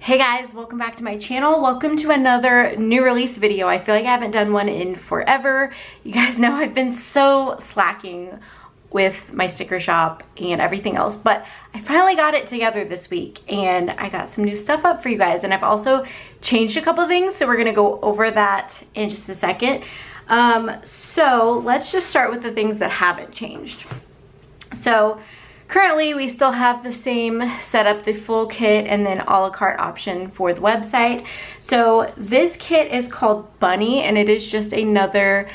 Hey guys, welcome back to my channel. Welcome to another new release video. I feel like I haven't done one in forever. You guys know I've been so slacking with my sticker shop and everything else, but I finally got it together this week and I got some new stuff up for you guys, and I've also changed a couple things, so we're gonna go over that in just a second. So let's just start with the things that haven't changed. So currently, we still have the same setup, the full kit and then a la carte option for the website. So this kit is called Bunny, and it is just another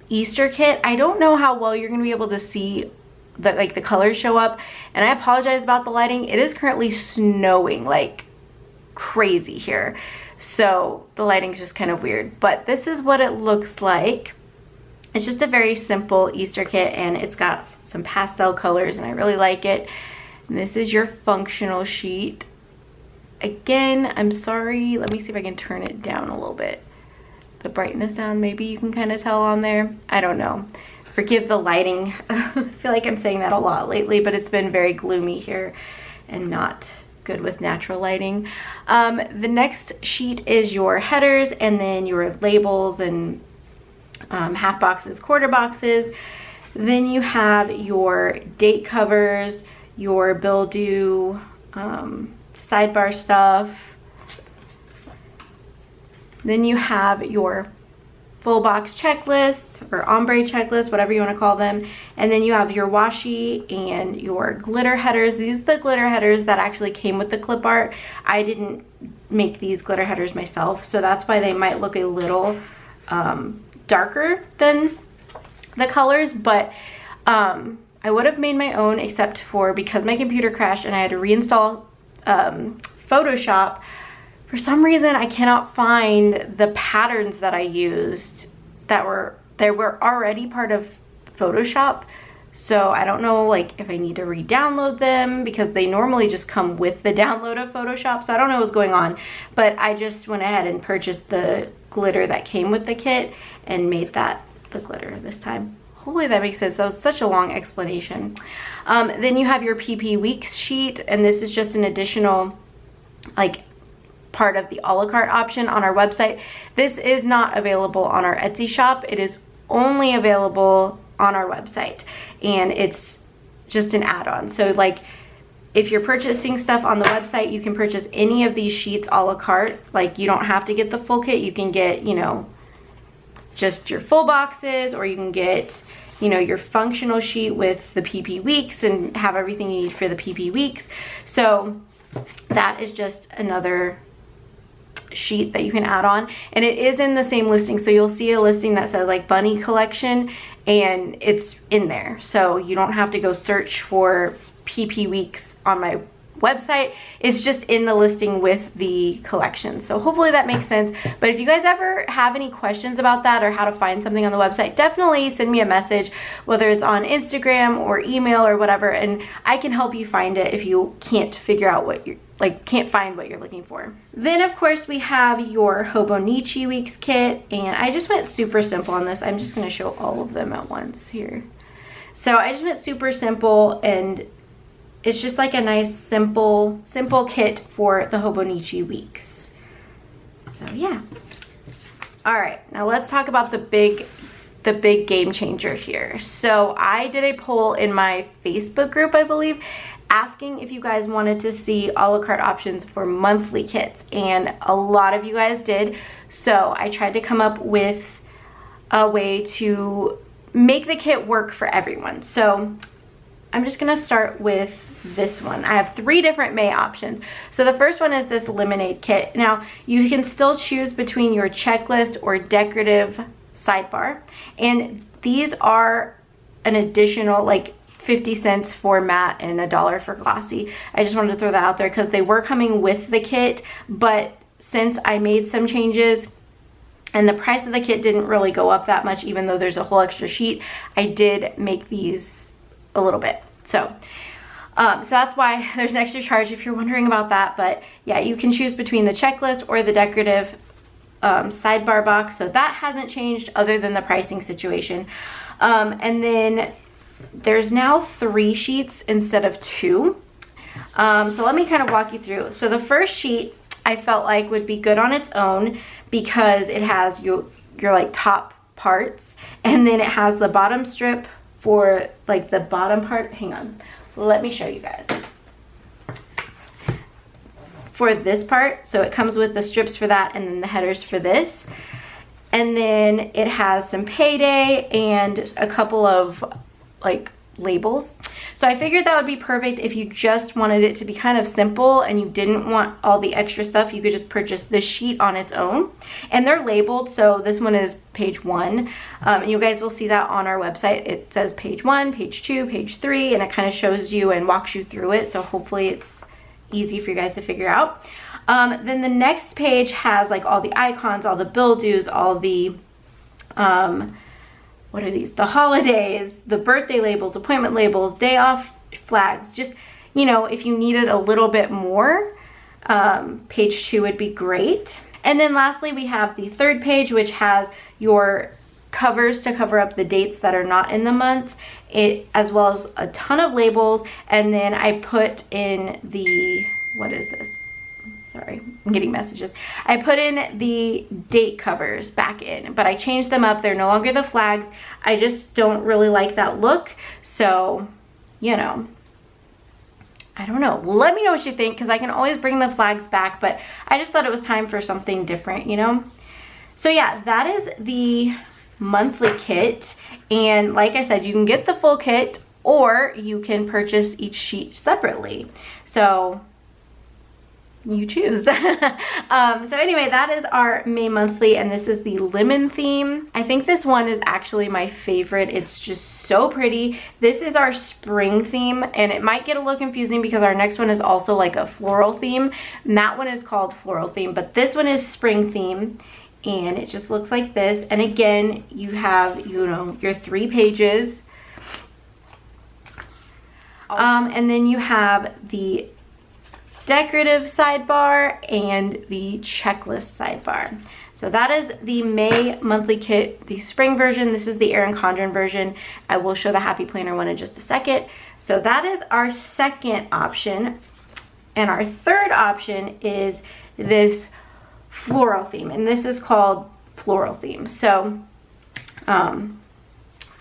Easter kit. I don't know how well you're gonna be able to see the colors show up, and I apologize about the lighting. It is currently snowing like crazy here, so the lighting's just kind of weird, but this is what it looks like. It's just a very simple Easter kit, and it's got some pastel colors, and I really like it. And this is your functional sheet. Again, I'm sorry, let me see if I can turn it down a little bit. The brightness down, maybe you can kind of tell on there. I don't know. Forgive the lighting. I feel like I'm saying that a lot lately, but it's been very gloomy here and not good with natural lighting. The next sheet is your headers, and then your labels and half boxes, quarter boxes. Then you have your date covers, your bill due, sidebar stuff. Then you have your full box checklists or ombre checklists, whatever you want to call them. And then you have your washi and your glitter headers. These are the glitter headers that actually came with the clip art. I didn't make these glitter headers myself, so that's why they might look a little darker than the colors, but I would have made my own, except for because my computer crashed and I had to reinstall Photoshop. For some reason, I cannot find the patterns that I used that were already part of Photoshop. So I don't know if I need to re-download them, because they normally just come with the download of Photoshop. So I don't know what's going on, but I just went ahead and purchased the glitter that came with the kit and made that the glitter this time. Hopefully that makes sense. That was such a long explanation. Then you have your PP Weeks sheet, and this is just an additional part of the a la carte option on our website. This is not available on our Etsy shop. It is only available on our website, and it's just an add-on. So if you're purchasing stuff on the website, you can purchase any of these sheets a la carte. You don't have to get the full kit. You can get, just your full boxes, or you can get, your functional sheet with the PP Weeks and have everything you need for the PP Weeks. So that is just another sheet that you can add on, and it is in the same listing. So you'll see a listing that says Bunny Collection, and it's in there. So you don't have to go search for PP Weeks on my website. It's just in the listing with the collection. So hopefully that makes sense. But if you guys ever have any questions about that or how to find something on the website, definitely send me a message, whether it's on Instagram or email or whatever, and I can help you find it if you can't figure out what you're can't find what you're looking for. Then of course we have your Hobonichi Weeks kit, and I just went super simple on this. I'm just going to show all of them at once here. So I just went super simple, and it's just a nice simple kit for the Hobonichi Weeks. So yeah. All right, now let's talk about the big game changer here. So I did a poll in my Facebook group, I believe, asking if you guys wanted to see a la carte options for monthly kits, and a lot of you guys did. So I tried to come up with a way to make the kit work for everyone. So I'm just gonna start with this one. I have 3 different May options. So the first one is this lemonade kit. Now you can still choose between your checklist or decorative sidebar, and these are an additional 50 cents for matte and $1 for glossy. I just wanted to throw that out there because they were coming with the kit, but since I made some changes and the price of the kit didn't really go up that much, even though there's a whole extra sheet, I did make these a little bit. So that's why there's an extra charge if you're wondering about that. But yeah, you can choose between the checklist or the decorative sidebar box. So that hasn't changed other than the pricing situation. And then there's now 3 sheets instead of 2. So let me kind of walk you through. So the first sheet I felt like would be good on its own because it has your like top parts, and then it has the bottom strip for like the bottom part. Hang on, let me show you guys. For this part, so it comes with the strips for that and then the headers for this. And then it has some payday and a couple of like labels. So I figured that would be perfect if you just wanted it to be kind of simple and you didn't want all the extra stuff. You could just purchase this sheet on its own, and they're labeled. So this one is page 1, and you guys will see that on our website. It says page 1, page 2, page 3, and it kind of shows you and walks you through it. So hopefully it's easy for you guys to figure out. Then the next page has like all the icons, all the bill dues, all the what are these? The holidays, the birthday labels, appointment labels, day off flags. Just, you know, if you needed a little bit more, page 2 would be great. And then lastly, we have the third page, which has your covers to cover up the dates that are not in the month, as well as a ton of labels. And then I put in the, what is this? Sorry, I'm getting messages. I put in the date covers back in, but I changed them up. They're no longer the flags. I just don't really like that look. So, you know, I don't know. Let me know what you think, because I can always bring the flags back, but I just thought it was time for something different, you know? So yeah, that is the monthly kit. And like I said, you can get the full kit or you can purchase each sheet separately. So you choose. So anyway, that is our May monthly, and this is the lemon theme. I think this one is actually my favorite. It's just so pretty. This is our spring theme, and it might get a little confusing because our next one is also like a floral theme, and that one is called floral theme, but this one is spring theme, and it just looks like this. And again, you have, you know, your 3 pages, and then you have the decorative sidebar and the checklist sidebar. So that is the May monthly kit, the spring version. This is the Erin Condren version. I will show the Happy Planner one in just a second. So that is our second option. And our third option is this floral theme, and this is called floral theme. So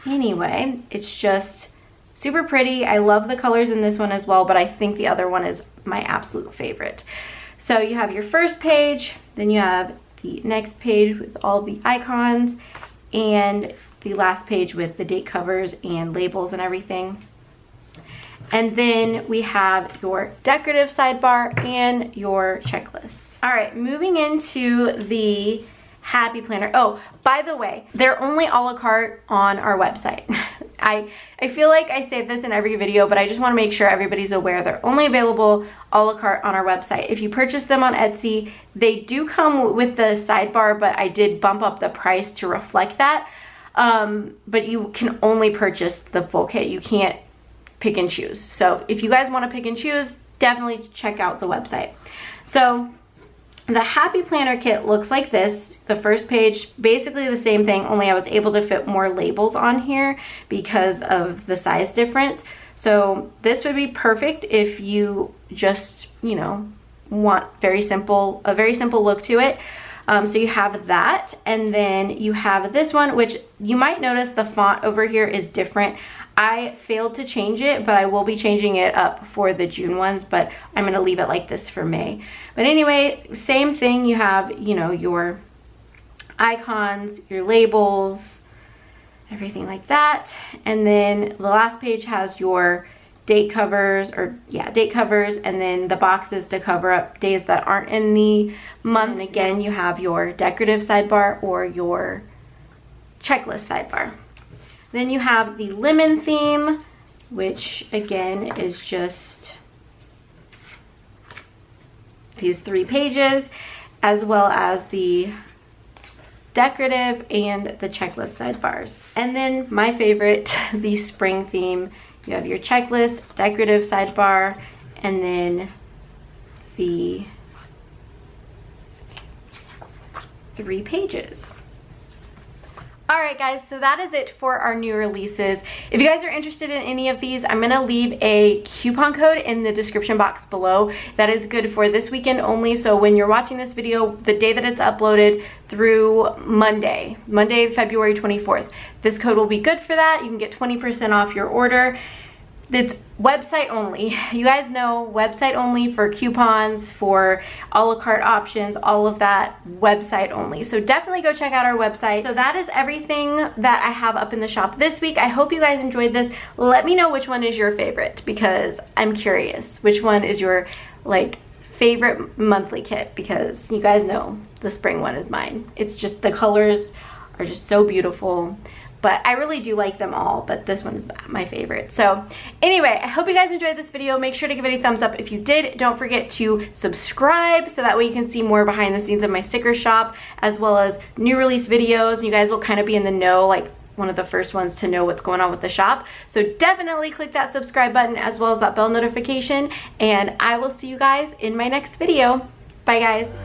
anyway, it's just super pretty. I love the colors in this one as well, but I think the other one is my absolute favorite. So you have your first page, then you have the next page with all the icons, and the last page with the date covers and labels and everything. And then we have your decorative sidebar and your checklist. All right, moving into the Happy Planner. Oh, by the way, they're only a la carte on our website. I feel like I say this in every video, but I just want to make sure everybody's aware they're only available a la carte on our website. If you purchase them on Etsy, they do come with the sidebar, but I did bump up the price to reflect that. But you can only purchase the full kit. You can't pick and choose. So if you guys want to pick and choose, definitely check out the website. So the Happy Planner kit looks like this. The first page, basically the same thing, only I was able to fit more labels on here because of the size difference. So this would be perfect if you just, you know, want a very simple look to it. So you have that, and then you have this one, which you might notice the font over here is different. I failed to change it, but I will be changing it up for the June ones, but I'm going to leave it like this for May. But anyway, same thing. You have, you know, your icons, your labels, everything like that. And then the last page has your date covers, date covers, and then the boxes to cover up days that aren't in the month. And again, you have your decorative sidebar or your checklist sidebar. Then you have the lemon theme, which again is just these 3 pages, as well as the decorative and the checklist sidebars. And then my favorite, the spring theme. You have your checklist, decorative sidebar, and then the 3 pages. Alright guys, so that is it for our new releases. If you guys are interested in any of these, I'm going to leave a coupon code in the description box below. That is good for this weekend only, so when you're watching this video, the day that it's uploaded through Monday, February 24th, this code will be good for that. You can get 20% off your order. It's website only. You guys know, website only for coupons, for a la carte options, all of that, website only. So definitely go check out our website. So that is everything that I have up in the shop this week. I hope you guys enjoyed this. Let me know which one is your favorite, because I'm curious. Which one is your like favorite monthly kit? Because you guys know the spring one is mine. It's just, the colors are just so beautiful. But I really do like them all, but this one is my favorite. So anyway, I hope you guys enjoyed this video. Make sure to give it a thumbs up if you did. Don't forget to subscribe so that way you can see more behind the scenes of my sticker shop, as well as new release videos. You guys will kind of be in the know, like one of the first ones to know what's going on with the shop. So definitely click that subscribe button as well as that bell notification, and I will see you guys in my next video. Bye guys.